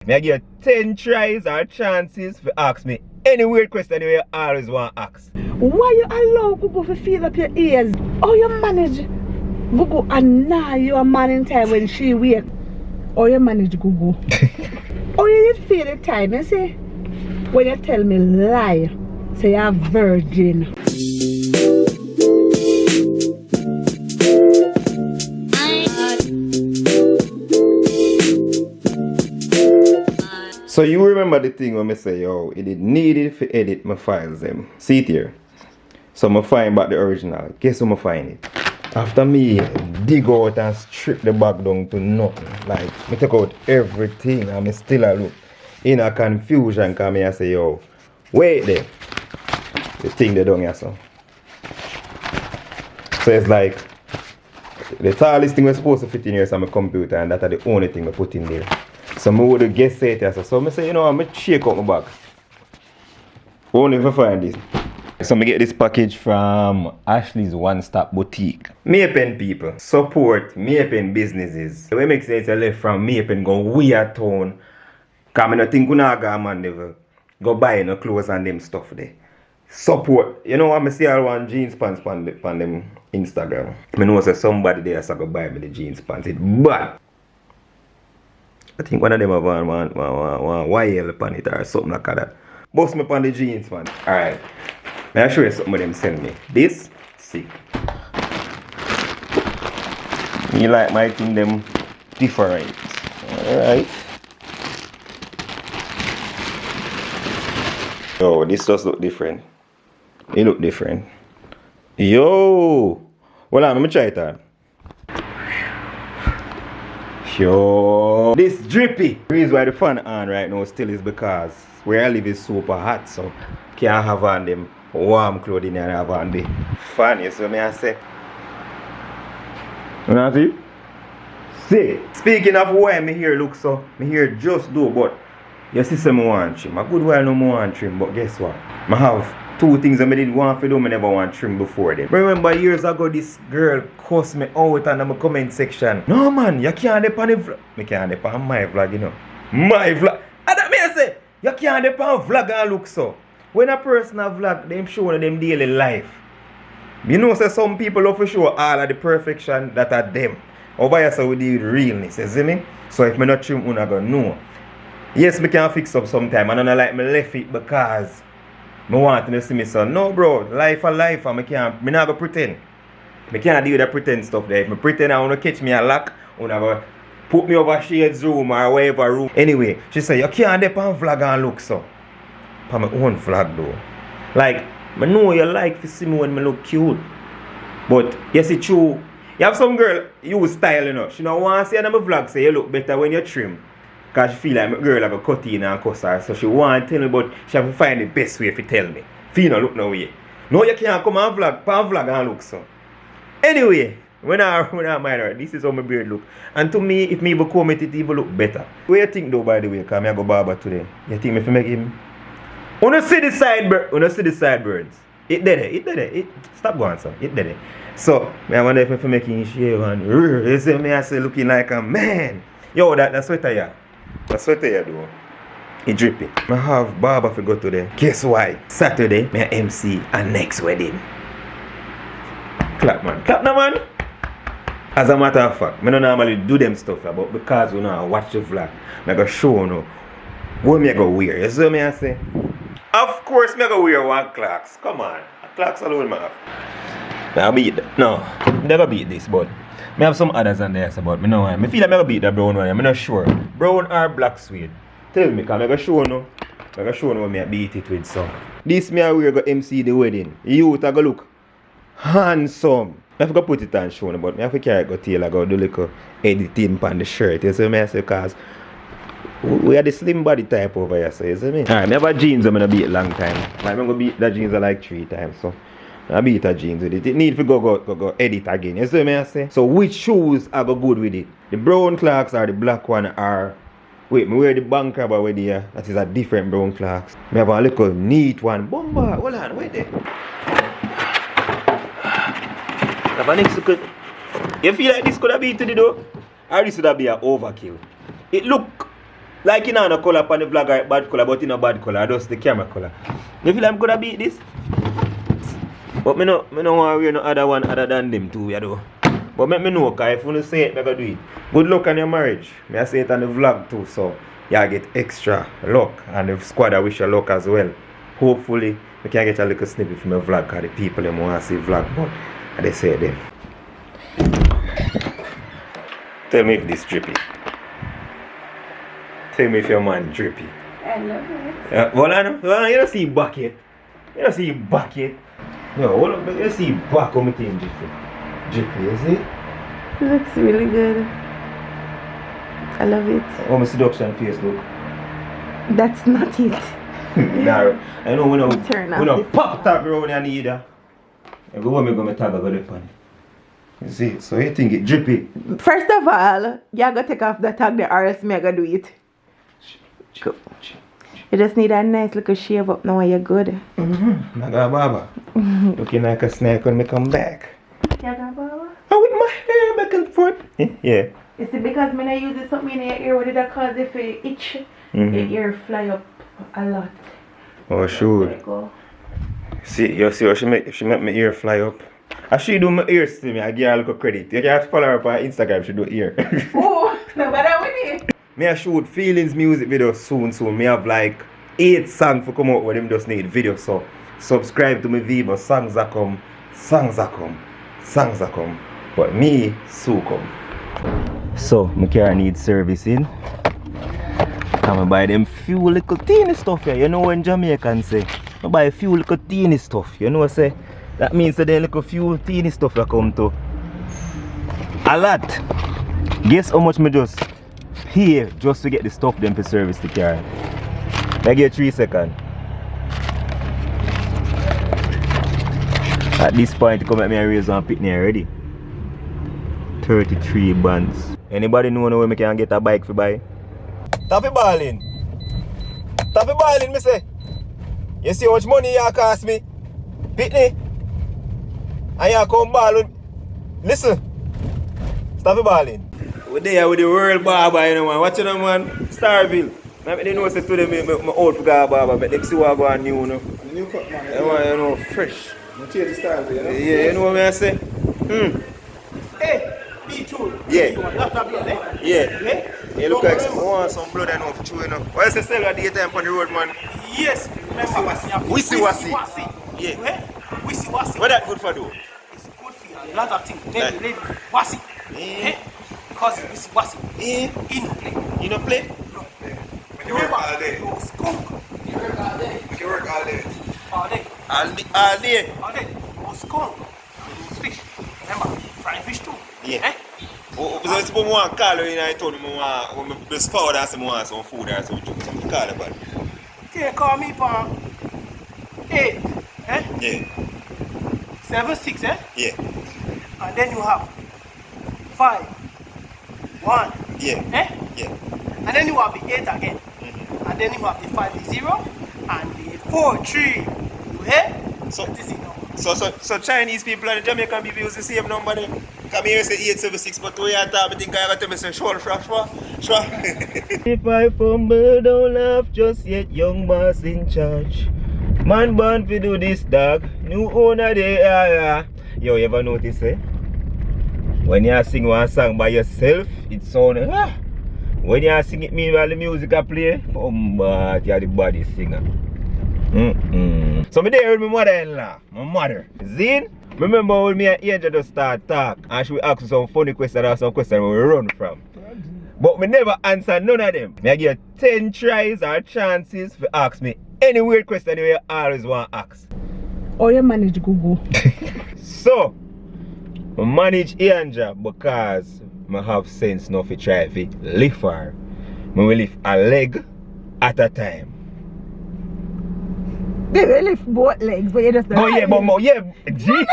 May I give you 10 tries or chances to ask me any weird question you always want to ask. Why you allow Gugu to fill up your ears? How you manage Gugu and now you a man in time when she wake? How you manage Gugu? How you feel the time, you see? When you tell me lie, say you're a virgin. So you remember the thing when I say, yo, it needed to edit my files them. See it here. So I find back the original. Guess who I find it? After me dig out and strip the back down to nothing. Like, I take out everything and I still a look in a confusion because I say, yo, wait there. The thing they done here, so. So it's like, the tallest thing was supposed to fit in here is on my computer and that's the only thing I put in there. So I would guess it here. So I say, you know, I'm going to shake out my bag. Only if I find this. So I get this package from Ashley's One Stop Boutique. Maypen people, support Maypen businesses. What makes sense I left from Maypen go way a town. Because I don't think I go man never go buy no clothes and them stuff there. Support. You know what I see all one jeans pants on them Instagram. I know say somebody there so go buy me the jeans pants. It's bad. I think one of them have one YL upon it or something like that. Bust me upon the jeans, man. Alright. May I show you something them send me. This, sick. Me like my thing them different. Alright. Yo, this does look different. It look different. Yo! Well, let me try it out. Yo, this drippy. The reason why the fan on right now still is because where I live is super hot, so can't have on them warm clothing and have on the fan. You see what I say? You know see? See. Speaking of why my hair look so, my hair just do, but your sister me want trim. A good while no more want trim, but guess what? I have two things that I didn't want to do, I never want trim before them. Remember years ago this girl cussed me out in the comment section. No man, you can't depend on the vlog. I can't depend on my vlog, you know. My vlog. And that means I say, you can't depend on vlog and look so. When a person a vlog, them showing them daily life. You know say some people love to show all of the perfection that are them. Over here so we deal with realness, you see me? So if I not trim, I'm not gonna know. Yes, me can fix up sometime and I don't like me left it because I want to see me son. No bro, life a life and I not go pretend. I can't deal with that pretend stuff there. If I pretend I want to catch me a lock, I want to put me over Shade's room or whatever room. Anyway, she said, you can't depend on vlog and look so. For my own vlog though. Like, I know you like to see me when I look cute. But, yes it's true. You have some girl, you style you know. She don't want to see on my vlog say you look better when you trim. Because she feel like my girl have a cut in and cuss her. So she want to tell me, but she have to find the best way to tell me. Feel no look no way. No, you can't come and vlog and look so. Anyway, when I mind her, this is how my beard look. And to me, if me even comb it even look better. What you think though by the way, because I go barber today? You think me if I make him? Wanna see the sideburns? It did it. Stop going sir. It did it. So, I wonder if I'm making shave and you see me I say looking like a man. Yo, that sweater yeah. That sweater yeah though. It drippy. I have barber to go today. Guess why? Saturday, my MC and next wedding. Clap man. Clap now man. As a matter of fact, I don't normally do them stuff but because we know I watch the vlog, I go show you what me I go wear. You see what I say? Of course me I go wear one Clarks. Come on. Clarks alone man. I beat that. No, I never beat this, but I have some others on there, but I know I feel like I beat the brown one. I'm not sure. Brown or black suede. Tell me, because I'm going to show you. I'm going to show you what I beat it with. So, this me I wear go MC the wedding. You to go look handsome. I have to put it on show, but I have to carry it go tail. I go do little editing on the shirt. You see what I say? Because we are the slim body type over here, so you see me? Alright, I have a jeans I'm going to beat a long time. I'm going to beat the jeans like 3 times, so I beat a jeans with it. It need to go edit again. You see what I say? So which shoes are go good with it? The brown Clarks or the black one are... Wait, me wear the bank rubber with the that is a different brown Clarks. I have a little neat one. Bomba, hold on, wait there. You feel like this could have been to the door? Or this would have been an overkill? It look Like you know, no color upon the vlog or bad color, but in a bad color, just the camera color. You feel I'm gonna beat this? But me no want to wear no other one other than them two, you know. But make me know, cause if you don't say it, I go do it. Good luck on your marriage. Me I say it on the vlog too, so you get extra luck, and the squad I wish you luck as well. Hopefully, we can get a little snippet from the vlog, cause the people them want to see vlog, but they say them. Tell me if this drippy. Tell me if your man drippy. I love it. Well, you don't see bucket. You don't see bucket. No, hold up, you see back on my thing drippy. Drippy, you see? It looks really good. I love it. Oh, my seduction face look. That's not it. Nah, I know when Turn I off. pop tag around and either. Every one me go my tag I go there pan. You see, so you think it drippy? First of all, you gotta take off the tag the RS me gotta do it. Cool. You just need a nice little shave up now and you're good. Naga Baba. Looking like a snake when me come back. Yaga Baba? Oh, with my hair back and forth. Yeah. You see, because when I use this something in your ear, what did that cause if it itch? Your ear fly up a lot. Oh, sure. There you go. See, you see how she make my ear fly up. As she do my ears to me, I give her a little credit. You can follow her on Instagram, she do ear. Oh, no matter with it. Me I shoot feelings music video soon. Me have like 8 songs for come out where them just need video. So subscribe to my Viva. Songs are come. But me soon come. So my car needs servicing. I buy them few little teeny stuff here. You know when Jamaicans say I buy a few little teeny stuff. You know what I say? That means that they little few teeny stuff that come to a lot. Guess how much me just pay just to get the stuff them to service the car? I get 3 seconds. At this point, come at me and raise on pitney already. 33 bands. Anybody know where me can get a bike for buy? Tappy balling. Tappy balling, me say. You see how much money you cost me? Pitney. And you come ball. Listen. Stop balling. We're there with the world barber, you know, man. Watch it, man. Starville. They know say to them, my old for barber, but they see what I go on new, you know. New cut, man. You know, fresh. You change the style, you know? Yeah, you know what I say? Hey, be true. Yeah. You want that blood, eh? Yeah. Yeah? You look like I want some blood I know for true, you know. Why is it still at the time on the road, man? Yes. Wissy-wassy. Yeah. Wissy-wassy. What that good for do? It's good for you. A lot of things. Lady, wassy. Yeah. Because it's wassy. Yeah. You know play. You know play? You work all day. You skunk. You work all day. You work all day. All day. All day? All day. You skunk. You fish. Remember, frying fish too. Yeah. Eh? Oh, so it's want to call you and I told him when I just forward and some want some food or something to call about. Okay, call me for 8. Eh? Yeah. 7, 6, eh? Yeah. And then you have 5, 1. Yeah. Eh? Yeah. And then you have the 8 again. And then you have the 5, the 0, and the 4, 3. You hear? So this is no. So Chinese people and Jamaican people use the same number then? Come here say 876, but we are talking, I think I got to say sure. If I fumble, don't laugh just yet, young boss in charge. Man born to do this, dog. New owner there. Yo, you ever notice, eh? When you sing one song by yourself, it sounds when you sing it meanwhile the music I play, but you're the body singer. So me there with my mother-in-law, my mother. Zine, remember when me and Angel just start talk and she will ask some funny questions or some questions we run from. But me never answer none of them. Me I give 10 tries or chances to ask me any weird question you always want to ask. Or you manage Google. So, I manage Angel because I have sense enough to try to lift her. I will lift a leg at a time. They will lift both legs, but you just don't. Oh yeah, but gee.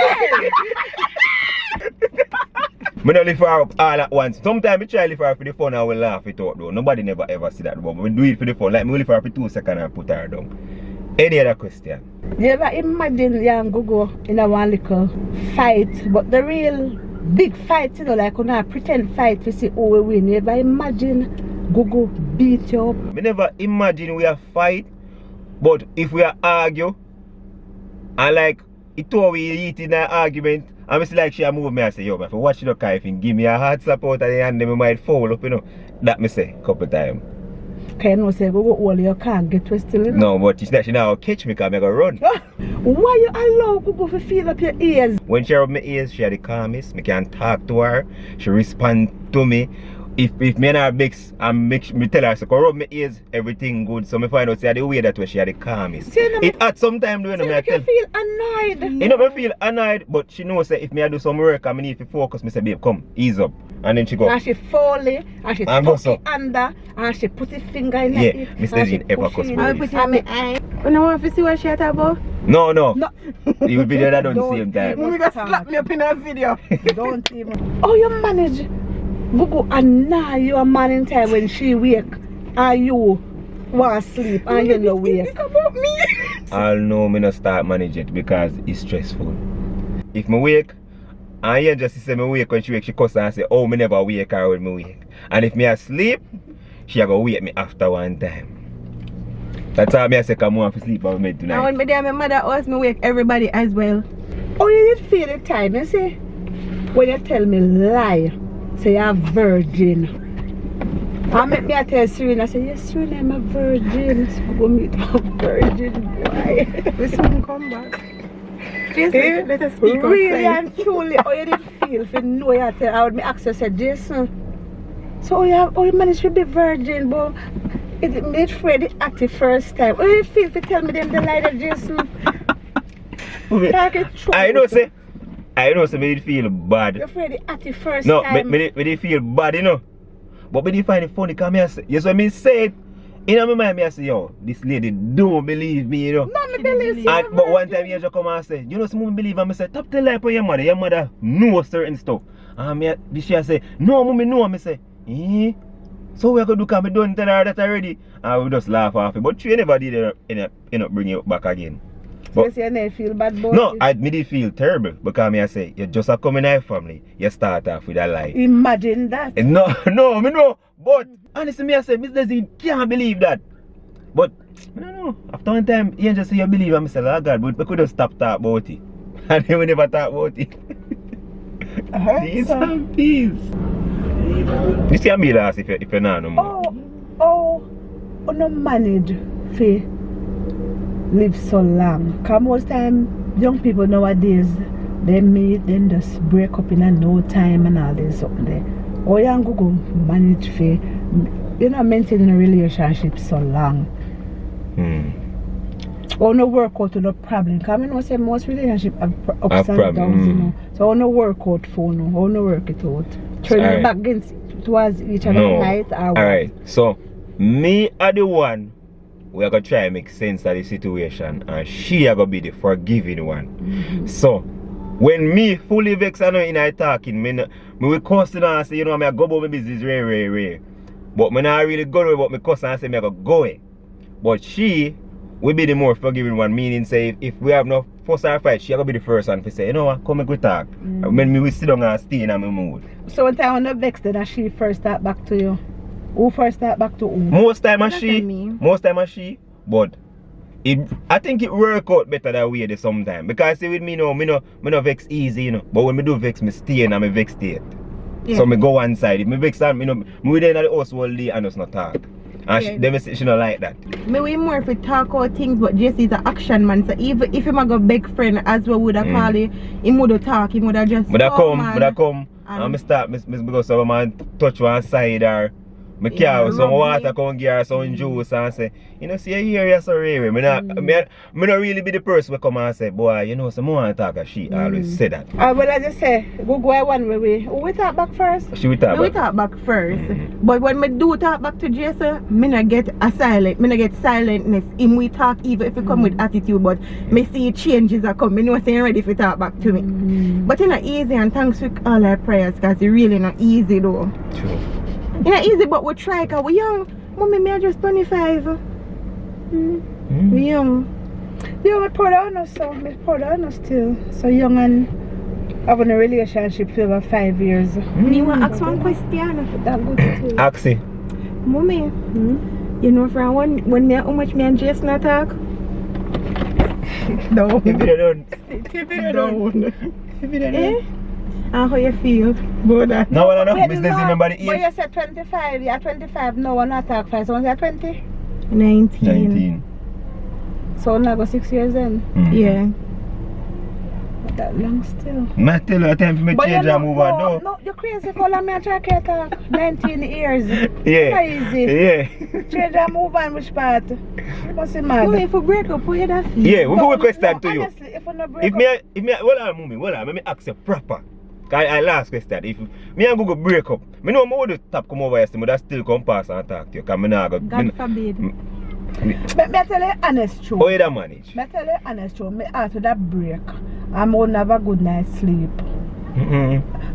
I don't lift her up all at once. Sometimes I try to lift her for the fun and we laugh it out though. Nobody never ever see that, but we do it for the fun. Like me lift her up for 2 seconds and put her down. Any other question? You ever imagine you and Google in a one little fight, but the real big fight, you know, like on a pretend fight to see who will win. You ever imagine Google beat you up. Me never imagine we are fight, but if we are argue, and like it all we eat in an argument, and me see like she a move me and say, yo, if I watch the car, if you give me a hard support at the end, then me might fall up, you know. That me say couple times. Can you know say Google all you can't get twisted, you know? No, but she now catch me because I go run. Why you allow Google to feel up your ears? When she rub my ears, she are the calmest. Me can talk to her. She respond to me. If me and her mix, and me tell her, so go rub my ears, everything good. So me find out say the way that way she are the calmest. See, no, It at some time doing See, me I make tell. you feel annoyed. You know me feel annoyed, but she knows say if me I do some work and me need to focus, me say babe come, ease up. And then she go. And she fall it, and she And tuck go so. it under, and she put her finger in Yeah, it. Mr. and she Jean ever push cuss it me. in. I will put it in my eye. When I want to see what she at about, No. No. You will be there at the Don't same time. even you gonna slap me up in a video. Don't even. Oh, you manage. Google and now you a man in time when she wake, and you want to sleep, and you no wake. It's about me. I'll know me not start manage it because it's stressful. If me wake, and you just say me wake when she wake, she cuss and say, oh, me never wake her when me wake. And if me asleep, she a go wake me after one time. That's how me I say come on for sleep on me And tonight. when me there, my mother asked me wake everybody as well. Oh, you did feel the time, you see? When you tell me lie, say you're a virgin. I make me I tell Serena, I say, yes, Serena, I'm a virgin. So go meet a virgin boy. We soon come back. Jason, let us speak Really outside. and truly, how you did feel if you know you tell? I would me ask you, say, Jason, so you managed to be virgin, but it made Freddy act the first time. How you feel if you tell me them the lie that Jason? Talk it true. I know say me did feel bad. You're Freddy act the first No, time. me did feel bad, you know. But me did find it funny because me I say, yes, when me say it, in my mind, me I say, yo, this lady don't believe me, you know. No, me believe you. And, but one time you just come and say, you know, someone believe, and I say, top the lie for your mother. Your mother knows certain stuff. And me, she say, no, mommy, no. And I say, eh? So we are going to do, because I don't tell her that already. And we just laugh off it. But she never did end up bring you back again. But, Yes, you never feel bad about no, it. me did feel terrible. Because me I say, you just a come in our family, you start off with a lie. Imagine that. No, me no. But, honestly, me I say, Miss Desi can't believe that. But, I don't know. After one time, you just say you believe, and I say, oh God, but we could have stopped talking about it. And then we never talk about it. Peace and peace. You see me last if you know no more. Oh, no manage to live so long. Because most time, young people nowadays, they meet, then just break up in a no time and all this something there. Oh, young Google manage to, maintain a relationship so long. Or no work out to no problem. Because I know say most relationships have ups and downs, you know. So no work out for no, or no work it out. Turn it back against towards each other night or what? Alright, so me are the one we are gonna try and make sense of the situation, and she are gonna be the forgiving one. So when me fully vexed and in I talking, me will cuss and say, you know, I go about my business rare. But me not really go about my cuss and say me I go away. But she will be the more forgiving one, meaning say if we have no fuss or fight, she will be the first one to say, you know what, come and go talk. When me will sit down and stay in my mood. So one time when the vexed that she first start back to you. Who first start back to who? Most time as she, me. but I think it work out better that way there sometime. Because see with me no, me no vex easy, you know. But when me do vex, me stay and me vex state. Yeah. So me go one side. If me vex and me within the house all day and just not talk. And Yeah. then me say she not like that. Me we more if we talk about things, but Jesse's an action man. So even if him a go big friend, as well would have call it, him would have talk, him would have just But I talk, come and me start me go some man touch one side or me Yeah, carry some rub water me. come give her some juice and say, you know, see here you're so rare. Me not really be the person who come and say, boy, you know, some more talk as she always say that. Well, as I say, go one way. Who we talk back first? She will talk we about. talk back first. But when me do talk back to Jason, me not get a silent, me not get silentness. Him we talk even if he come with attitude, but me see changes are come. Me know saying ready if he talk back to me. But it's not easy, and thanks for all our prayers, because it's really not easy though. True. It's not easy, but we try because we young. Mommy, me are just 25. We young. Yeah, me proud of us, so me proud of us still. So young and having a relationship for over 5 years. Me want to ask one question. That good too. Axie, Mommy, you know from when me how much me and Jason talk? No. If you don't. Eh? And how you feel about that? No, no, no. Wait, Business no, remember the but age. you said 25, you're 25, no, I'm not talk 5, so you're 20? 19. 19. So now go 6 years then. Yeah. That long still. I tell you, time for me But change and move on now. No, you're crazy for me and try to talk. 19 years. Yeah. Crazy. Yeah. Change and move on which part? You must be mad. Mommy, if we break up, what you that feel? Yeah, we go question No, to you. honestly, if we not break If up, me, hold on, Mummy, hold on, let me ask you proper. I last question. If me and Google break up, me know more the top come over here, but that still come pass and talk to you. Cause me nah go. God forbid. me tell you honest truth. How you da manage? Me tell you honest truth. Me after that break, I'm gonna have a good night's sleep.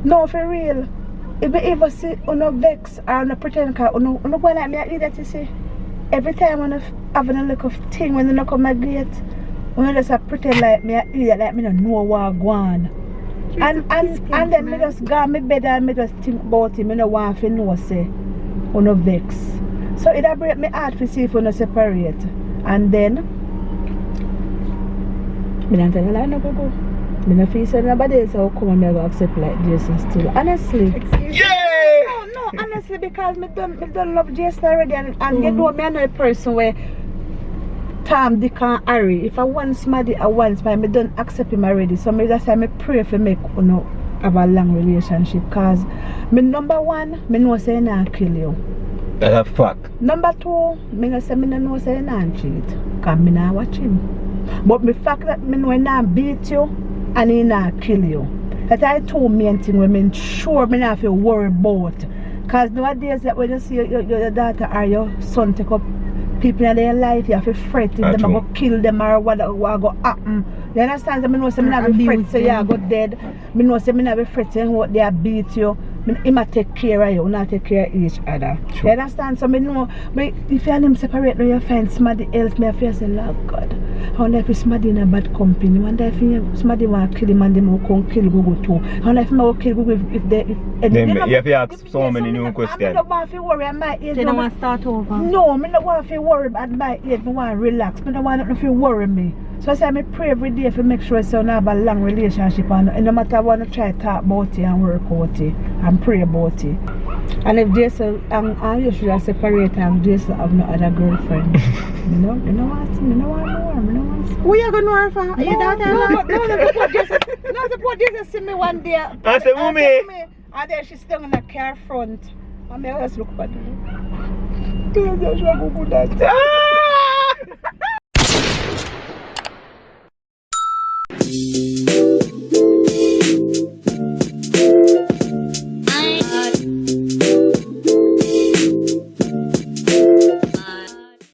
No, for real. If me ever see no vex or no pretend car, no go like me I that you see. Every time when I having a look of thing when they knock on my gate, when I just pretend like me I idiot like me don't know what go on. And then me just go on my bed and me just think about him. I don't want to know say or no vex. So it break me heart to see if we no separate. And then me don't tell you like no go. Me no feel say nobody else will come and me go accept like Jason still. Honestly. Yeah! No, honestly because me don't love Jason already and you know me another person where Tom, Dick and Harry. If I want somebody I want somebody, me don't accept him already. So me just say me pray for make have a long relationship cause me number one, me know say I kill you. That's a fact. Number two, me no say me no know say I cheat. Cause me not watch him. But the fact that me know I not beat you and he not kill you. That I two main thing when me sure me not feel worry about. Cause nowadays that when you see your daughter or your son take up people in their life, you have to fret if them are going to kill them or what go happen. You understand? So I know say me not be fret say you go dead. Me know say me not be fret say what they beat you. He might take care of you, not take care of each other. Sure. You understand? So I know if you and him separate now you find somebody else, me I feel say, Lord God, I wonder if somebody in a bad company. I wonder if somebody want to kill him and them will come kill Google too. I wonder if I will kill Google if they You have to ask so many new questions. I don't want to worry at my age. They don't want to start over. No, I don't want to worry at my age. I want to relax. I don't want to feel worry me. So I say I pray every day to make sure I have a long relationship and no matter what I try to talk about it and work out it and pray about it. And if Jason and you should separate and Jason have no other girlfriend. you know what more. Who you going to know her for? Your daughter? No, suppose Jason see me one day. I said, Mummy. And then she's still in the car front. And I just look at her.